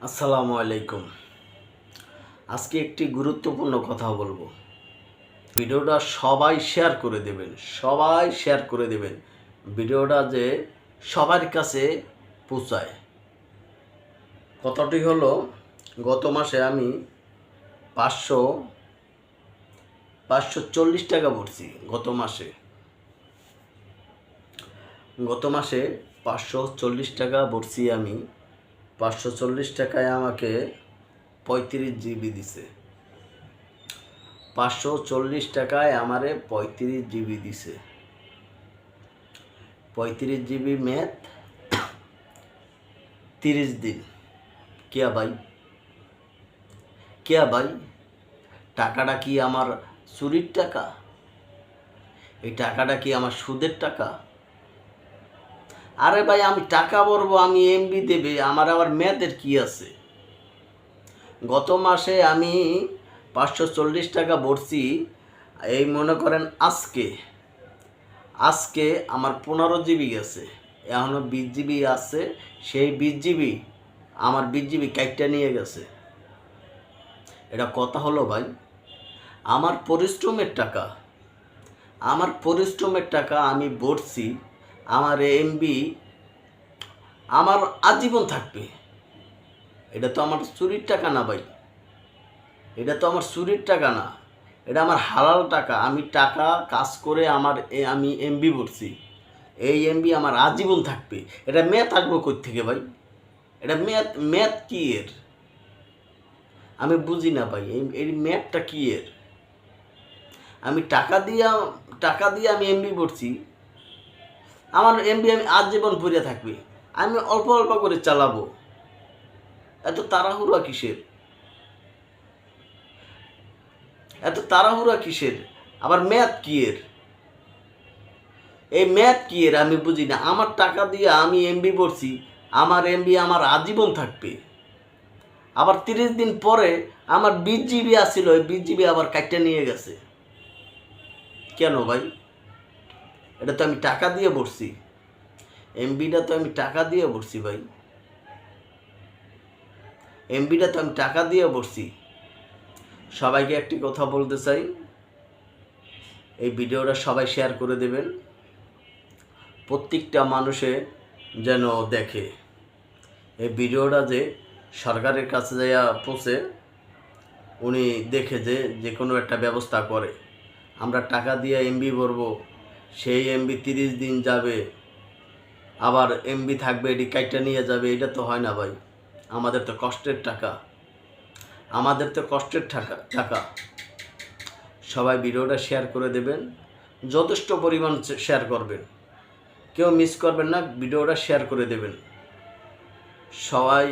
আসসালামু আলাইকুম। আজকে একটি গুরুত্বপূর্ণ কথা বলবো। ভিডিওটা সবাই শেয়ার করে দেবেন, সবাই শেয়ার করে দেবেন। ভিডিওটা যে সবার কাছে পৌঁছায়। কথাটি হলো, গত মাসে আমি 540 টাকা ভরছি। গত মাসে 540 টাকা ভরছি আমি। 540 টাকায় আমাকে 35 জিবি দিছে। 540 টাকায় আমারে 35 জিবি দিছে। 35 জিবি ম্যাথ 30 দিন। কিয়া ভাই টাকাটা কি আমার চুরির টাকা? এই টাকাটা কি আমার সুদের টাকা? আরে ভাই, আমি টাকা ভরবো, আমি এমবি দেবে, আমার আবার ম্যাথের কি আছে? গত মাসে আমি 540 টাকা ভরছি। এই মনে করেন আজকে আমার 15 জিবি গেছে, এখনও 20 জিবি আছে। সেই 20 জিবি আমার 20 জিবি কাইটটা নিয়ে গেছে। এটা কথা হলো ভাই? আমার পরিশ্রমের টাকা আমি ভরছি। আমার এমবি আমার আজীবন থাকবে। এটা তো আমার চুরির টাকা না ভাই, এটা তো আমার চুরির টাকা না, এটা আমার হালাল টাকা। আমি টাকা কাজ করে আমি এমবি ভরছি। এই এমবি আমার আজীবন থাকবে। এটা মেয়াদ থাকবো কোত্থেকে ভাই? এটা মেয়াদ কি এর? আমি বুঝি না ভাই, এই মেয়াদটা কি এর? আমি টাকা দিয়ে আমি এমবি ভরছি। আমার এমবি আমি আজীবন ভরে থাকবে। আমি অল্প অল্প করে চালাবো। এত তাড়াহুড়া কিসের? আবার মেয়াদ কি এর? এই মেয়াদ কি এর আমি বুঝি না। আমার টাকা দিয়ে আমি এমবি ভরছি, আমার এমবি আমার আজীবন থাকবে। আবার 30 দিন পরে আমার 20 জিবি আসছিল, ওই 20 জিবি আবার কাটতে নিয়ে গেছে। কেন ভাই? এটা তো আমি টাকা দিয়ে ভরছি। এমবিটা তো আমি টাকা দিয়ে ভরছি ভাই। এমবিটা তো আমি টাকা দিয়ে ভরছি। সবাইকে একটি কথা বলতে চাই, এই ভিডিওটা সবাই শেয়ার করে দেবেন। প্রত্যেকটা মানুষে যেন দেখে এই ভিডিওটা, যে সরকারের কাছে যাইয়া পৌঁছে, উনি দেখে যে কোনো একটা ব্যবস্থা করে। আমরা টাকা দিয়ে এমবি ভরবো, সেই এমবি 30 দিন যাবে, আবার এমবি থাকবে, এটি কাইটটা নিয়ে যাবে। এটা তো হয় না ভাই। আমাদের তো কষ্টের টাকা। সবাই ভিডিওটা শেয়ার করে দেবেন, যথেষ্ট পরিমাণ শেয়ার করবেন। কেউ মিস করবেন না, ভিডিওটা শেয়ার করে দেবেন সবাই।